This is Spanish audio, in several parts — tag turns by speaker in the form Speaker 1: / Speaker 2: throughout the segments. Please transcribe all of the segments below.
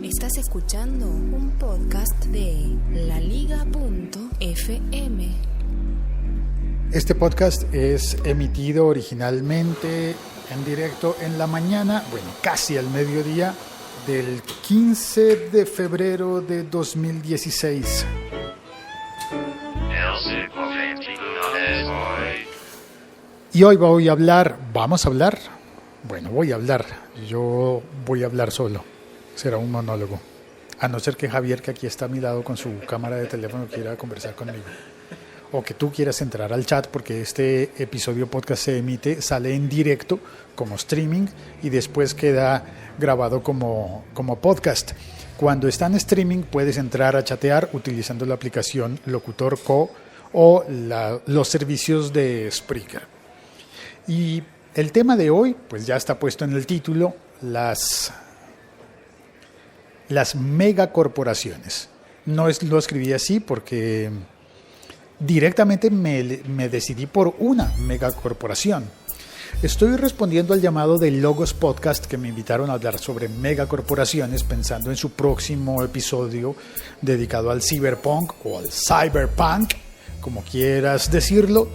Speaker 1: Estás escuchando un podcast de laliga.fm.
Speaker 2: Este podcast es emitido originalmente en directo en la mañana, casi al mediodía del 15 de febrero de 2016. Y hoy voy a hablar, yo voy a hablar solo, será un monólogo, a no ser que Javier, que aquí está a mi lado con su cámara de teléfono, quiera conversar conmigo, o que tú quieras entrar al chat, porque este episodio podcast sale en directo como streaming y después queda grabado como podcast. Cuando está en streaming puedes entrar a chatear utilizando la aplicación Locutor Co o los servicios de Spreaker. Y el tema de hoy, pues ya está puesto en el título, las megacorporaciones. No lo escribí así porque directamente me decidí por una megacorporación. Estoy respondiendo al llamado de Logos Podcast, que me invitaron a hablar sobre megacorporaciones, pensando en su próximo episodio dedicado al cyberpunk o al cyberpunk, como quieras decirlo.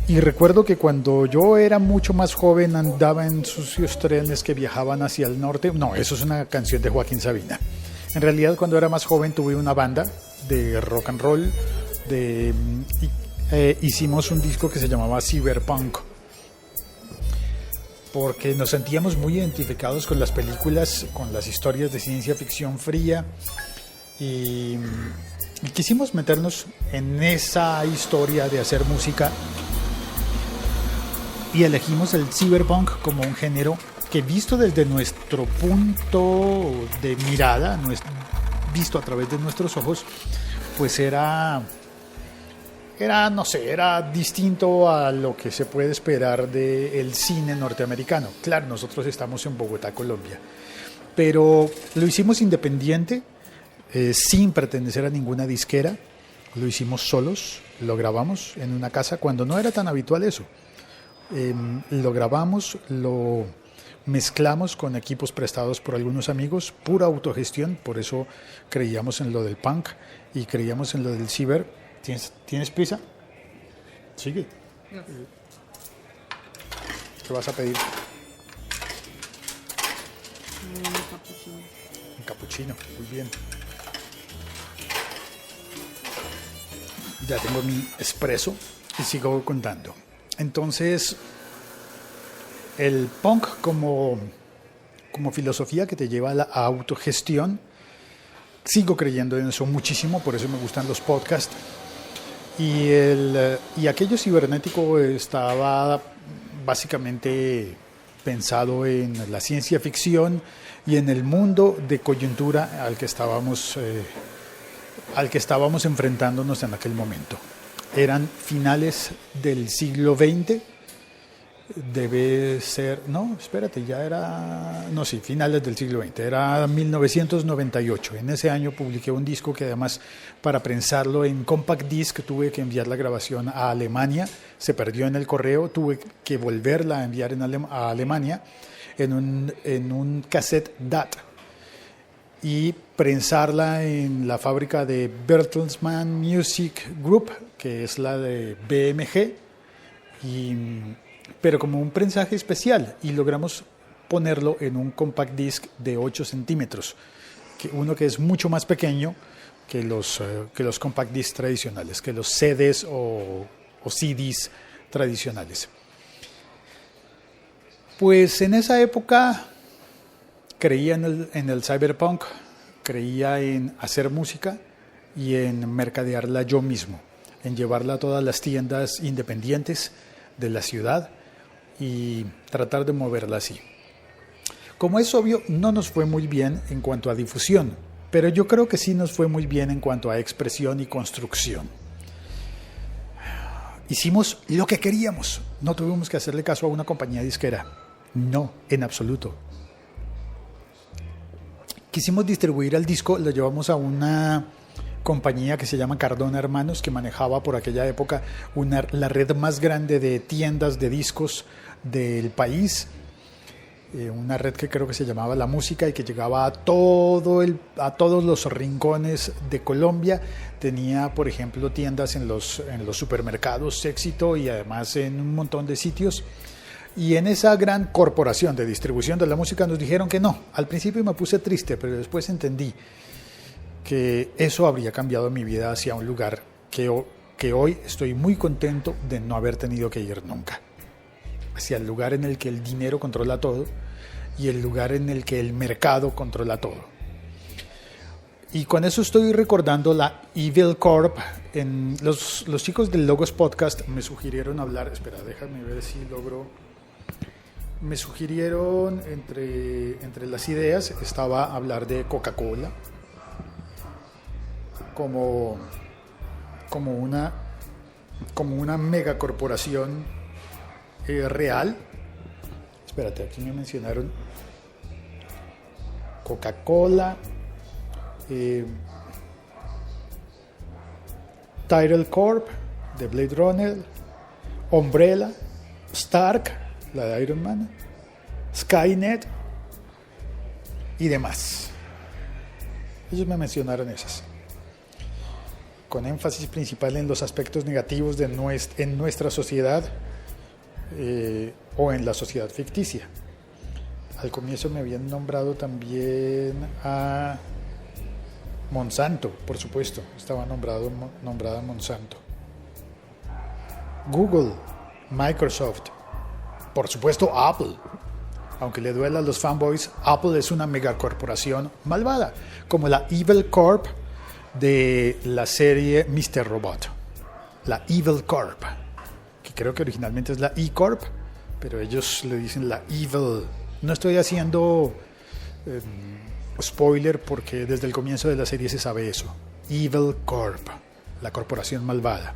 Speaker 2: Y recuerdo que cuando yo era mucho más joven andaba en sucios trenes que viajaban hacia el norte. No, eso es una canción de Joaquín Sabina. En realidad, cuando era más joven tuve una banda de rock and roll. Hicimos un disco que se llamaba Cyberpunk, porque nos sentíamos muy identificados con las películas, con las historias de ciencia ficción fría, y quisimos meternos en esa historia de hacer música. Y elegimos el cyberpunk como un género que, visto desde nuestro punto de mirada, visto a través de nuestros ojos, pues era distinto a lo que se puede esperar del cine norteamericano. Claro, nosotros estamos en Bogotá, Colombia, pero lo hicimos independiente, sin pertenecer a ninguna disquera. Lo hicimos solos, lo grabamos en una casa cuando no era tan habitual eso. Lo grabamos, lo mezclamos con equipos prestados por algunos amigos, pura autogestión. Por eso creíamos en lo del punk y creíamos en lo del ciber. ¿Tienes prisa? Sigue. No. ¿Qué vas a pedir? Un cappuccino, muy bien. Ya tengo mi espresso y sigo contando. Entonces, el punk como filosofía que te lleva a la autogestión, sigo creyendo en eso muchísimo, por eso me gustan los podcasts. Y aquello cibernético estaba básicamente pensado en la ciencia ficción y en el mundo de coyuntura al que estábamos enfrentándonos en aquel momento. Eran finales del siglo XX, finales del siglo XX, era 1998. En ese año publiqué un disco que, además, para prensarlo en compact disc tuve que enviar la grabación a Alemania, se perdió en el correo, tuve que volverla a enviar a Alemania en un cassette DAT y prensarla en la fábrica de Bertelsmann Music Group, que es la de BMG, pero como un prensaje especial, y logramos ponerlo en un compact disc de 8 centímetros, uno que es mucho más pequeño que los compact disc tradicionales, que los CDs o CDs tradicionales. Pues en esa época creía en el cyberpunk, creía en hacer música y en mercadearla yo mismo, en llevarla a todas las tiendas independientes de la ciudad y tratar de moverla así. Como es obvio, no nos fue muy bien en cuanto a difusión, pero yo creo que sí nos fue muy bien en cuanto a expresión y construcción. Hicimos lo que queríamos, no tuvimos que hacerle caso a una compañía disquera, no, en absoluto. Quisimos distribuir el disco, lo llevamos a una compañía que se llama Cardona Hermanos, que manejaba por aquella época la red más grande de tiendas de discos del país, una red que creo que se llamaba La Música y que llegaba a todos los rincones de Colombia. Tenía, por ejemplo, tiendas en los supermercados Éxito y además en un montón de sitios. Y en esa gran corporación de distribución de la música nos dijeron que no. Al principio me puse triste, pero después entendí que eso habría cambiado mi vida hacia un lugar que hoy estoy muy contento de no haber tenido que ir nunca. Hacia el lugar en el que el dinero controla todo y el lugar en el que el mercado controla todo. Y con eso estoy recordando la Evil Corp. Los chicos del Logos Podcast me sugirieron hablar, espera, déjame ver si logro. Me sugirieron entre las ideas estaba hablar de Coca-Cola como una megacorporación real. Espérate, aquí me mencionaron Coca-Cola, Tyrell Corp de Blade Runner, Umbrella, Stark, la de Iron Man, Skynet y demás. Ellos me mencionaron esas, con énfasis principal en los aspectos negativos en nuestra sociedad o en la sociedad ficticia. Al comienzo me habían nombrado también a Monsanto, por supuesto, estaba nombrada Monsanto. Google, Microsoft, por supuesto Apple. Aunque le duela a los fanboys, Apple es una megacorporación malvada, como la Evil Corp de la serie Mr. Robot. La Evil Corp, que creo que originalmente es la E-Corp, pero ellos le dicen la Evil. No estoy haciendo spoiler porque desde el comienzo de la serie se sabe eso. Evil Corp, la corporación malvada.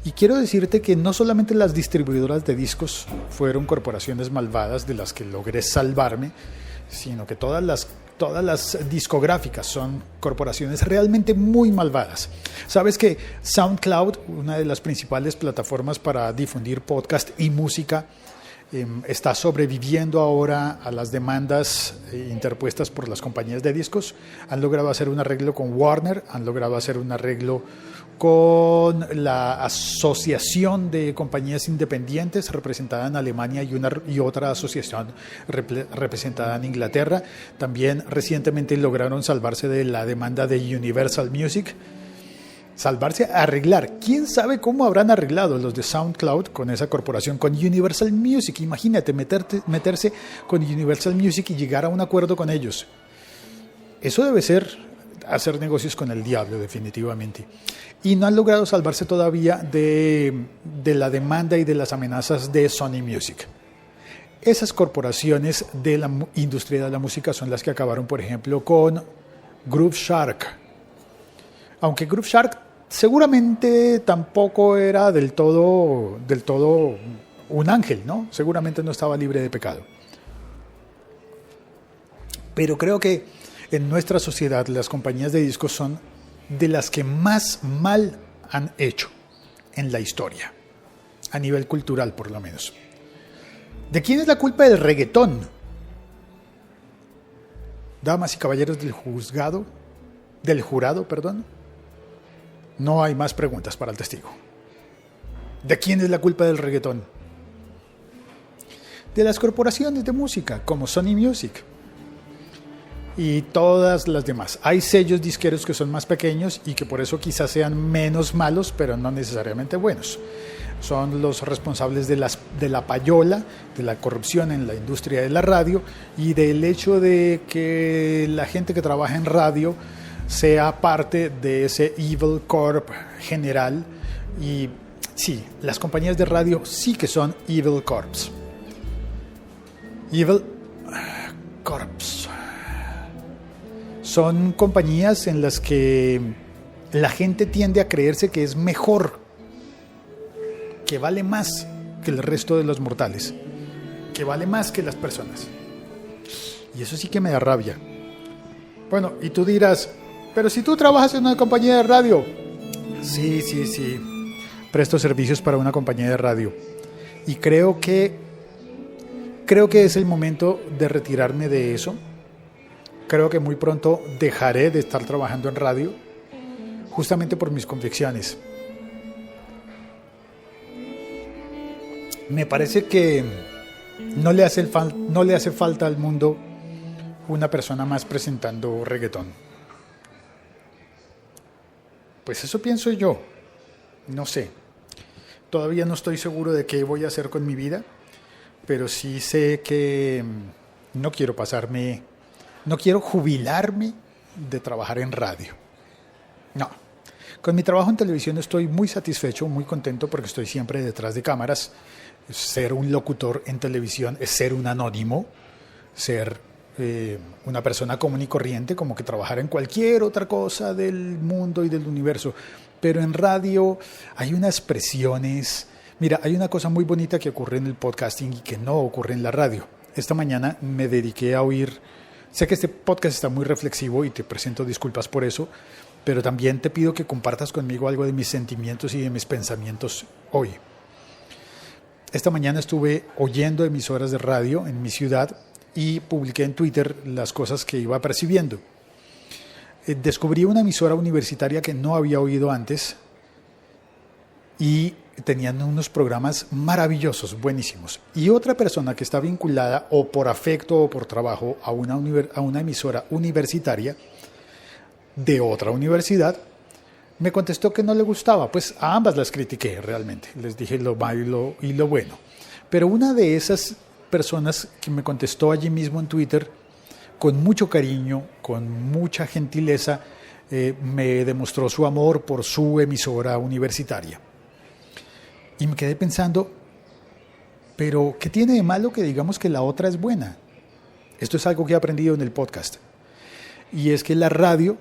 Speaker 2: Y quiero decirte que no solamente las distribuidoras de discos fueron corporaciones malvadas de las que logré salvarme, sino que todas las discográficas son corporaciones realmente muy malvadas. Sabes que SoundCloud, una de las principales plataformas para difundir podcast y música, está sobreviviendo ahora a las demandas interpuestas por las compañías de discos. Han logrado hacer un arreglo con Warner, han logrado hacer un arreglo con la Asociación de Compañías Independientes representada en Alemania y otra asociación representada en Inglaterra. También recientemente lograron salvarse de la demanda de Universal Music. Arreglar. ¿Quién sabe cómo habrán arreglado los de SoundCloud con esa corporación, con Universal Music? Imagínate meterse con Universal Music y llegar a un acuerdo con ellos. Eso debe ser hacer negocios con el diablo, definitivamente. Y no han logrado salvarse todavía de la demanda y de las amenazas de Sony Music. Esas corporaciones de la industria de la música son las que acabaron, por ejemplo, con Groove Shark. Aunque Groove Shark seguramente tampoco era del todo un ángel, ¿no? Seguramente no estaba libre de pecado. Pero creo que en nuestra sociedad las compañías de discos son de las que más mal han hecho en la historia, a nivel cultural por lo menos. ¿De quién es la culpa del reggaetón? Damas y caballeros del jurado, no hay más preguntas para el testigo. ¿De quién es la culpa del reggaetón? De las corporaciones de música, como Sony Music y todas las demás. Hay sellos disqueros que son más pequeños y que por eso quizás sean menos malos, pero no necesariamente buenos. Son los responsables de la payola, de la corrupción en la industria de la radio y del hecho de que la gente que trabaja en radio sea parte de ese Evil Corp general. Y sí, las compañías de radio sí que son Evil Corps. Evil Corps. Son compañías en las que la gente tiende a creerse que es mejor, que vale más que el resto de los mortales, que vale más que las personas. Y eso sí que me da rabia. Bueno, y tú dirás, pero si tú trabajas en una compañía de radio. Sí. Presto servicios para una compañía de radio. Y creo que Creo que es el momento de retirarme de eso. Creo que muy pronto dejaré de estar trabajando en radio, justamente por mis convicciones. Me parece que no le hace falta al mundo una persona más presentando reggaetón. Pues eso pienso yo. No sé. Todavía no estoy seguro de qué voy a hacer con mi vida, pero sí sé que no quiero jubilarme de trabajar en radio. No. Con mi trabajo en televisión estoy muy satisfecho, muy contento porque estoy siempre detrás de cámaras. Ser un locutor en televisión es ser un anónimo, ser una persona común y corriente, como que trabajar en cualquier otra cosa del mundo y del universo. Pero en radio hay unas presiones. Mira, hay una cosa muy bonita que ocurre en el podcasting y que no ocurre en la radio. Esta mañana me dediqué a oír. Sé que este podcast está muy reflexivo y te presento disculpas por eso, pero también te pido que compartas conmigo algo de mis sentimientos y de mis pensamientos hoy. Esta mañana estuve oyendo emisoras de radio en mi ciudad y publiqué en Twitter las cosas que iba percibiendo. Descubrí una emisora universitaria que no había oído antes y tenían unos programas maravillosos, buenísimos. Y otra persona que está vinculada o por afecto o por trabajo a una emisora universitaria de otra universidad, me contestó que no le gustaba. Pues a ambas las critiqué realmente, les dije lo malo y lo bueno. Pero una de esas personas que me contestó allí mismo en Twitter, con mucho cariño, con mucha gentileza, me demostró su amor por su emisora universitaria. Y me quedé pensando, pero ¿qué tiene de malo que digamos que la otra es buena? Esto es algo que he aprendido en el podcast. Y es que la radio,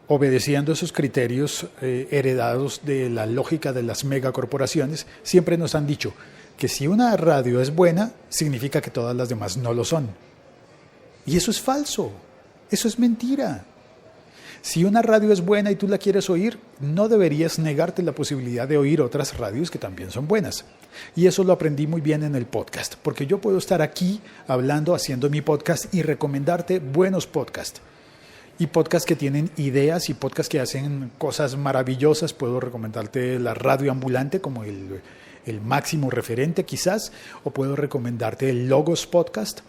Speaker 2: obedeciendo esos criterios heredados de la lógica de las megacorporaciones, siempre nos han dicho que si una radio es buena, significa que todas las demás no lo son. Y eso es falso, eso es mentira. Si una radio es buena y tú la quieres oír, no deberías negarte la posibilidad de oír otras radios que también son buenas. Y eso lo aprendí muy bien en el podcast, porque yo puedo estar aquí hablando, haciendo mi podcast y recomendarte buenos podcasts. Y podcasts que tienen ideas y podcasts que hacen cosas maravillosas. Puedo recomendarte la Radio Ambulante como el máximo referente quizás, o puedo recomendarte el Logos Podcast,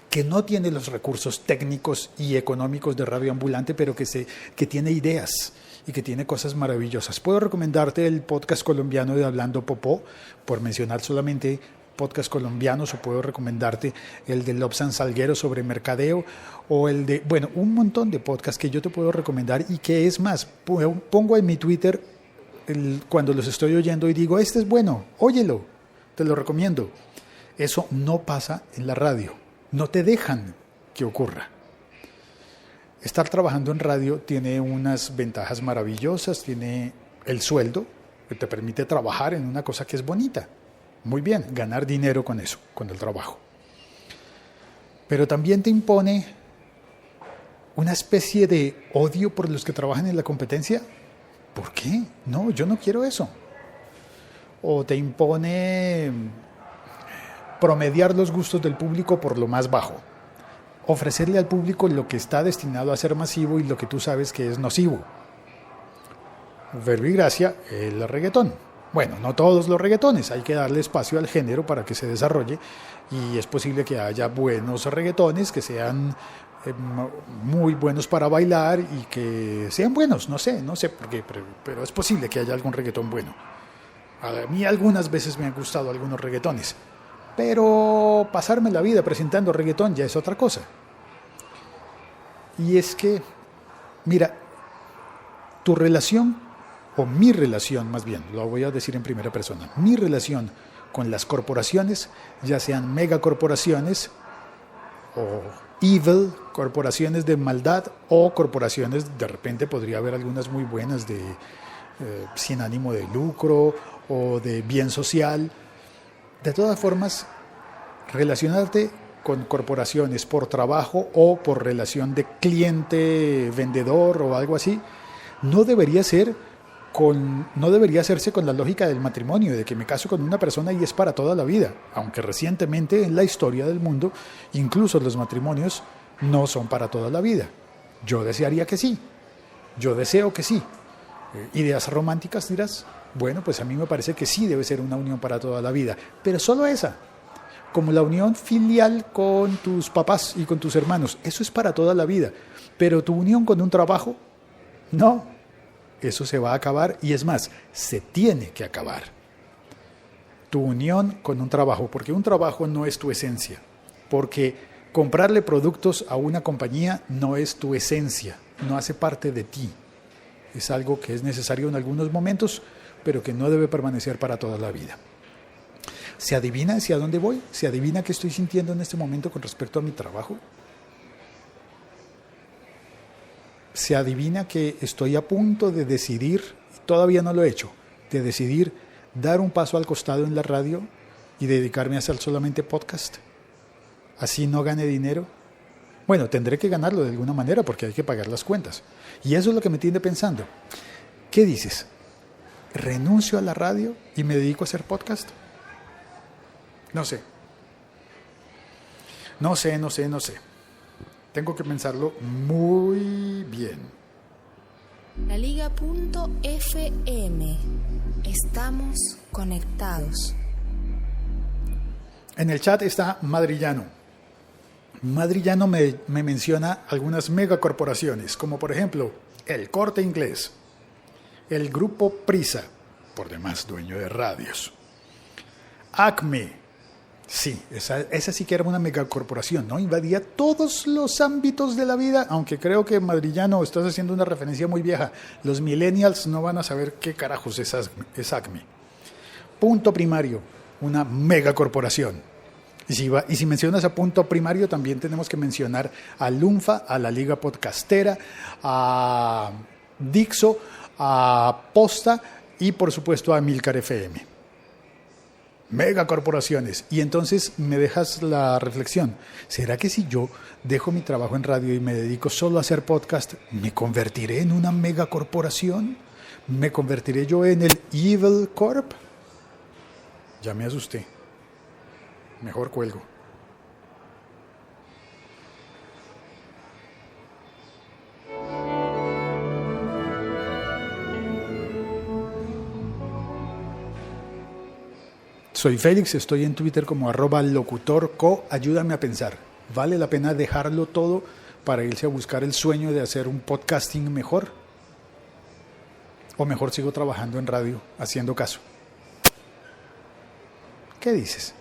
Speaker 2: que no tiene los recursos técnicos y económicos de Radio Ambulante, pero que tiene ideas y que tiene cosas maravillosas. Puedo recomendarte el podcast colombiano de Hablando Popó, por mencionar solamente podcasts colombianos, o puedo recomendarte el de Lobsan Salguero sobre mercadeo, o el de, un montón de podcasts que yo te puedo recomendar y que es más, pongo en mi Twitter cuando los estoy oyendo y digo, este es bueno, óyelo, te lo recomiendo. Eso no pasa en la radio. No te dejan que ocurra. Estar trabajando en radio tiene unas ventajas maravillosas, tiene el sueldo, que te permite trabajar en una cosa que es bonita. Muy bien, ganar dinero con eso, con el trabajo. Pero también te impone una especie de odio por los que trabajan en la competencia. ¿Por qué? No, yo no quiero eso. O te impone promediar los gustos del público por lo más bajo. Ofrecerle al público lo que está destinado a ser masivo y lo que tú sabes que es nocivo. Verbo y gracia, el reggaetón. Bueno, no todos los reggaetones, hay que darle espacio al género para que se desarrolle, y es posible que haya buenos reggaetones que sean muy buenos para bailar y que sean buenos, no sé por qué, pero es posible que haya algún reggaetón bueno. A mí algunas veces me han gustado algunos reggaetones, pero pasarme la vida presentando reggaetón ya es otra cosa. Y es que, mira, tu relación, o mi relación más bien, lo voy a decir en primera persona, mi relación con las corporaciones, ya sean megacorporaciones o evil, corporaciones de maldad, o corporaciones, de repente podría haber algunas muy buenas de sin ánimo de lucro o de bien social. De todas formas, relacionarte con corporaciones por trabajo o por relación de cliente-vendedor o algo así, no debería ser no debería hacerse con la lógica del matrimonio, de que me caso con una persona y es para toda la vida, aunque recientemente en la historia del mundo, incluso los matrimonios no son para toda la vida. Yo desearía que sí, yo deseo que sí. ¿Ideas románticas dirás? Bueno, pues a mí me parece que sí debe ser una unión para toda la vida, pero solo esa, como la unión filial con tus papás y con tus hermanos, eso es para toda la vida, pero tu unión con un trabajo, no. Eso se va a acabar y es más, se tiene que acabar. Tu unión con un trabajo, porque un trabajo no es tu esencia, porque comprarle productos a una compañía no es tu esencia, no hace parte de ti. Es algo que es necesario en algunos momentos, pero que no debe permanecer para toda la vida. ¿Se adivina hacia dónde voy? ¿Se adivina qué estoy sintiendo en este momento con respecto a mi trabajo? Se adivina que estoy a punto de decidir, todavía no lo he hecho, de decidir dar un paso al costado en la radio y dedicarme a hacer solamente podcast. Así no gane dinero. Bueno, tendré que ganarlo de alguna manera porque hay que pagar las cuentas. Y eso es lo que me tiene pensando. ¿Qué dices? ¿Renuncio a la radio y me dedico a hacer podcast? No sé. No sé. Tengo que pensarlo muy bien.
Speaker 1: LaLiga.fm. Estamos conectados.
Speaker 2: En el chat está Madrillano. Madrillano me menciona algunas megacorporaciones, como por ejemplo el Corte Inglés, el Grupo Prisa, por demás dueño de radios, Acme. Sí, esa sí que era una megacorporación, ¿no? Invadía todos los ámbitos de la vida, aunque creo que Madrillano estás haciendo una referencia muy vieja. Los millennials no van a saber qué carajos es Acme. Punto Primario, una megacorporación. Y si mencionas a Punto Primario, también tenemos que mencionar a Lunfa, a la Liga Podcastera, a Dixo, a Posta y por supuesto a Milcar FM. Megacorporaciones. Y entonces me dejas la reflexión. ¿Será que si yo dejo mi trabajo en radio y me dedico solo a hacer podcast, me convertiré en una megacorporación? ¿Me convertiré yo en el Evil Corp? Ya me asusté. Mejor cuelgo. Soy Félix, estoy en Twitter como @locutorco. Ayúdame a pensar. ¿Vale la pena dejarlo todo para irse a buscar el sueño de hacer un podcasting mejor? ¿O mejor sigo trabajando en radio haciendo caso? ¿Qué dices?